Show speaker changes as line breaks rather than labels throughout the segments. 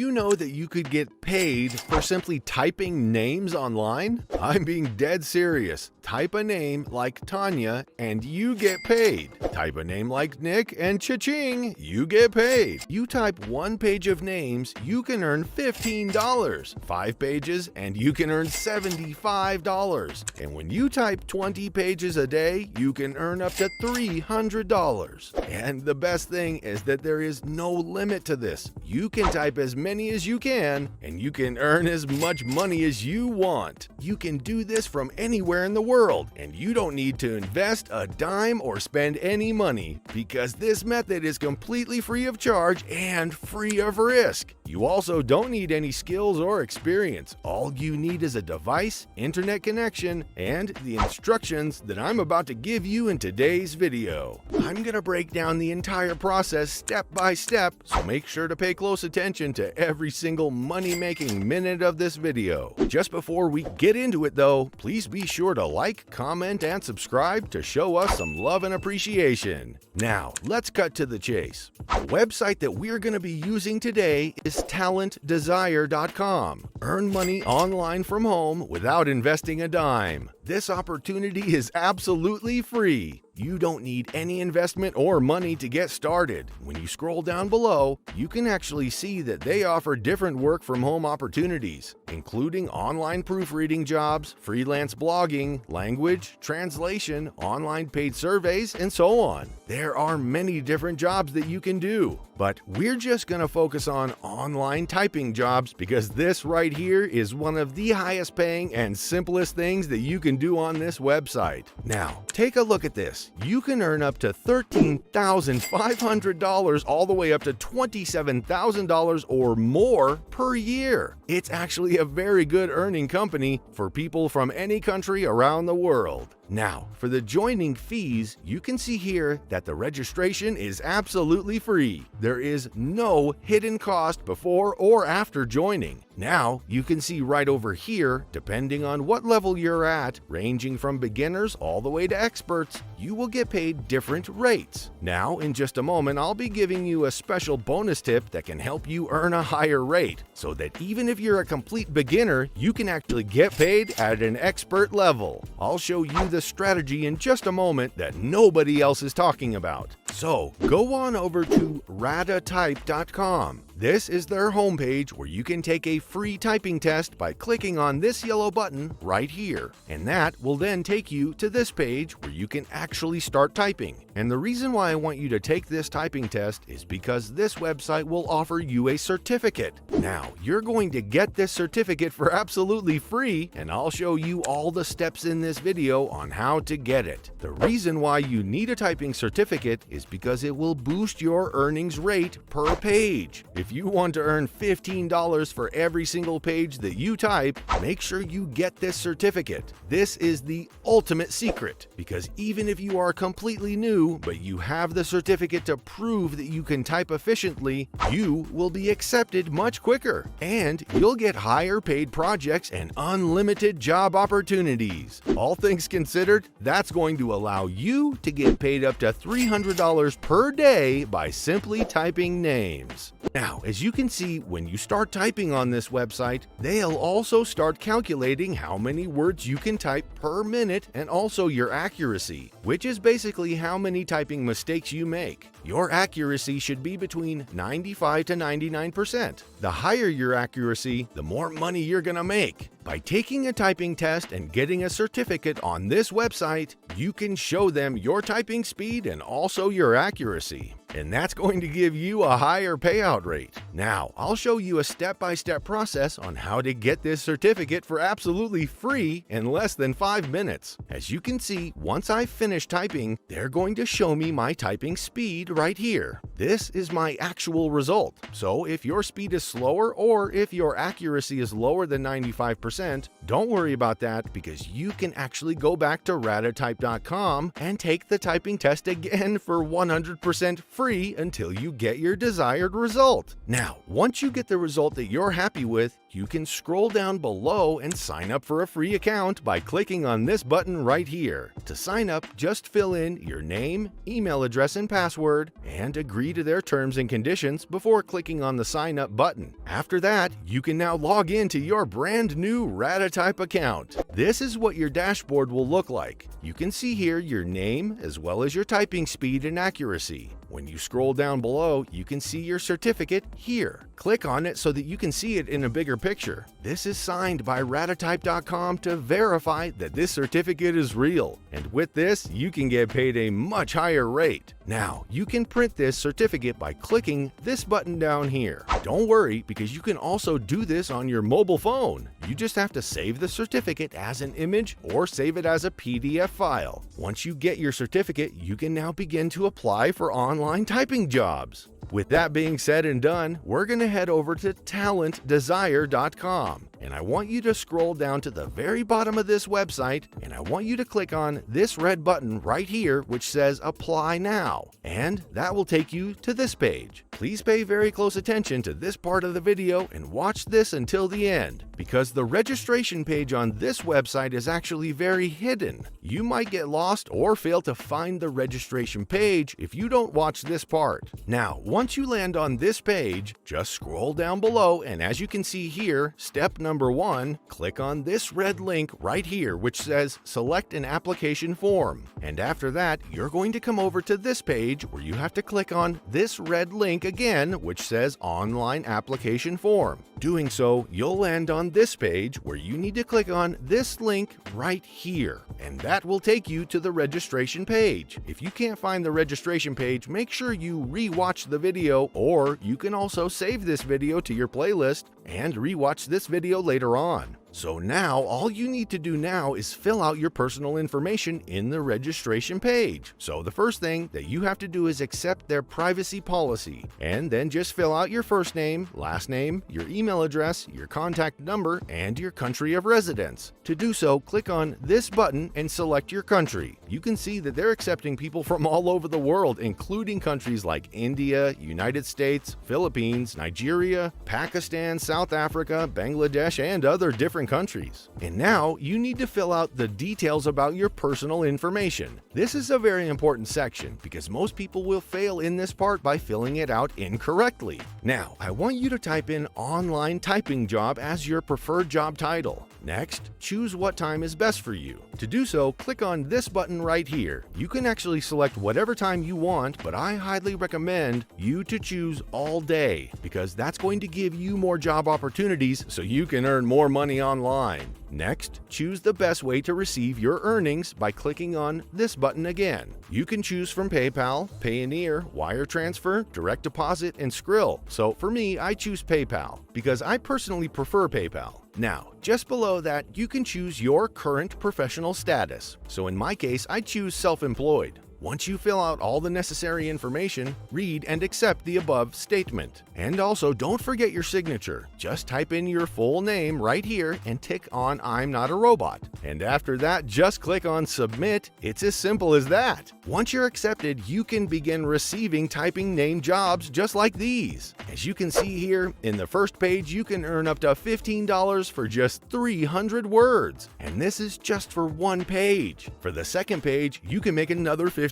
you know that you could get paid for simply typing names online? I'm being dead serious. Type a name like Tanya and you get paid. Type a name like Nick and cha-ching, you get paid. You type 1 page of names, you can earn $15. 5 pages and you can earn $75. And when you type 20 pages a day, you can earn up to $300. And the best thing is that there is no limit to this. You can type as many as you can, and you can earn as much money as you want. You can do this from anywhere in the world, and you don't need to invest a dime or spend any money, because this method is completely free of charge and free of risk. You also don't need any skills or experience. All you need is a device, internet connection, and the instructions that I'm about to give you in today's video. I'm going to break down the entire process step by step, so make sure to pay close attention to every single money-making minute of this video. Just before we get into it though, please be sure to like, comment, and subscribe to show us some love and appreciation. Now, let's cut to the chase. The website that we're going to be using today is talentdesire.com. Earn money online from home without investing a dime. This opportunity is absolutely free. You don't need any investment or money to get started. When you scroll down below, you can actually see that they offer different work from home opportunities, including online proofreading jobs, freelance blogging, language, translation, online paid surveys, and so on. There are many different jobs that you can do, but we're just going to focus on online typing jobs because this right here is one of the highest paying and simplest things that you can do on this website. Now, take a look at this. You can earn up to $13,500 all the way up to $27,000 or more per year. It's actually a very good earning company for people from any country around the world. Now, for the joining fees, you can see here that the registration is absolutely free. There is no hidden cost before or after joining. Now, you can see right over here, depending on what level you're at, ranging from beginners all the way to experts, you will get paid different rates. Now, in just a moment, I'll be giving you a special bonus tip that can help you earn a higher rate, so that even if you're a complete beginner, you can actually get paid at an expert level. I'll show you the strategy in just a moment that nobody else is talking about. So, go on over to radatype.com. This is their homepage where you can take a free typing test by clicking on this yellow button right here. And that will then take you to this page where you can actually start typing. And the reason why I want you to take this typing test is because this website will offer you a certificate. Now, you're going to get this certificate for absolutely free, and I'll show you all the steps in this video on how to get it. The reason why you need a typing certificate is because it will boost your earnings rate per page. If you want to earn $15 for every single page that you type, make sure you get this certificate. This is the ultimate secret, because even if you are completely new, but you have the certificate to prove that you can type efficiently, you will be accepted much quicker, and you'll get higher paid projects and unlimited job opportunities. All things considered, that's going to allow you to get paid up to $300 per day by simply typing names. Now, as you can see, when you start typing on this website, they'll also start calculating how many words you can type per minute and also your accuracy, which is basically how many typing mistakes you make. Your accuracy should be between 95 to 99%. The higher your accuracy, the more money you're gonna make. By taking a typing test and getting a certificate on this website, you can show them your typing speed and also your accuracy. And that's going to give you a higher payout rate. Now, I'll show you a step-by-step process on how to get this certificate for absolutely free in less than 5 minutes. As you can see, once I finish typing, they're going to show me my typing speed right here. This is my actual result. So if your speed is slower or if your accuracy is lower than 95%, 100%, don't worry about that because you can actually go back to ratatype.com and take the typing test again for 100% free until you get your desired result. Now, once you get the result that you're happy with, you can scroll down below and sign up for a free account by clicking on this button right here. To sign up, just fill in your name, email address, and password, and agree to their terms and conditions before clicking on the sign up button. After that, you can now log into your brand new Ratatype account. This is what your dashboard will look like. You can see here your name as well as your typing speed and accuracy. When you scroll down below, you can see your certificate here. Click on it so that you can see it in a bigger picture. This is signed by ratatype.com to verify that this certificate is real. And with this, you can get paid a much higher rate. Now, you can print this certificate by clicking this button down here. Don't worry, because you can also do this on your mobile phone. You just have to save the certificate as an image or save it as a PDF file. Once you get your certificate, you can now begin to apply for online typing jobs. With that being said and done, we're going to head over to talentdesire.com. And I want you to scroll down to the very bottom of this website, and I want you to click on this red button right here which says Apply Now. And that will take you to this page. Please pay very close attention to this part of the video and watch this until the end, because the registration page on this website is actually very hidden. You might get lost or fail to find the registration page if you don't watch this part. Now, once you land on this page, just scroll down below, and as you can see here, step number 1, click on this red link right here which says Select an Application Form. And after that, you're going to come over to this page where you have to click on this red link again which says Online Application Form. Doing so, you'll land on this page where you need to click on this link right here, and that will take you to the registration page. If you can't find the registration page, make sure you re-watch the video, or you can also save this video to your playlist and re-watch this video later on. So now, all you need to do now is fill out your personal information in the registration page. So the first thing that you have to do is accept their privacy policy, and then just fill out your first name, last name, your email address, your contact number, and your country of residence. To do so, click on this button and select your country. You can see that they're accepting people from all over the world, including countries like India, United States, Philippines, Nigeria, Pakistan, South Africa, Bangladesh, and other different countries. And now you need to fill out the details about your personal information. This is a very important section because most people will fail in this part by filling it out incorrectly. Now, I want you to type in online typing job as your preferred job title. Next, choose what time is best for you. To do so, click on this button right here. You can actually select whatever time you want, but I highly recommend you to choose all day because that's going to give you more job opportunities so you can earn more money online. Next, choose the best way to receive your earnings by clicking on this button again. You can choose from PayPal, Payoneer, wire transfer, direct deposit, and Skrill. So for me, I choose PayPal because I personally prefer PayPal. Now, just below that, you can choose your current professional status. So in my case, I choose self-employed. Once you fill out all the necessary information, read and accept the above statement. And also, don't forget your signature. Just type in your full name right here and tick on I'm not a robot. And after that, just click on Submit. It's as simple as that. Once you're accepted, you can begin receiving typing name jobs just like these. As you can see here, in the first page, you can earn up to $15 for just 300 words. And this is just for one page. For the second page, you can make another $15.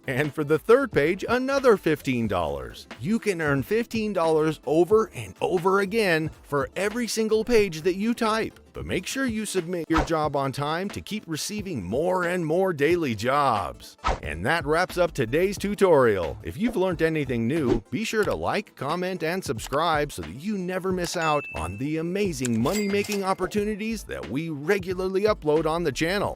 And for the third page, another $15. You can earn $15 over and over again for every single page that you type. But make sure you submit your job on time to keep receiving more and more daily jobs. And that wraps up today's tutorial. If you've learned anything new, be sure to like, comment, and subscribe so that you never miss out on the amazing money-making opportunities that we regularly upload on the channel.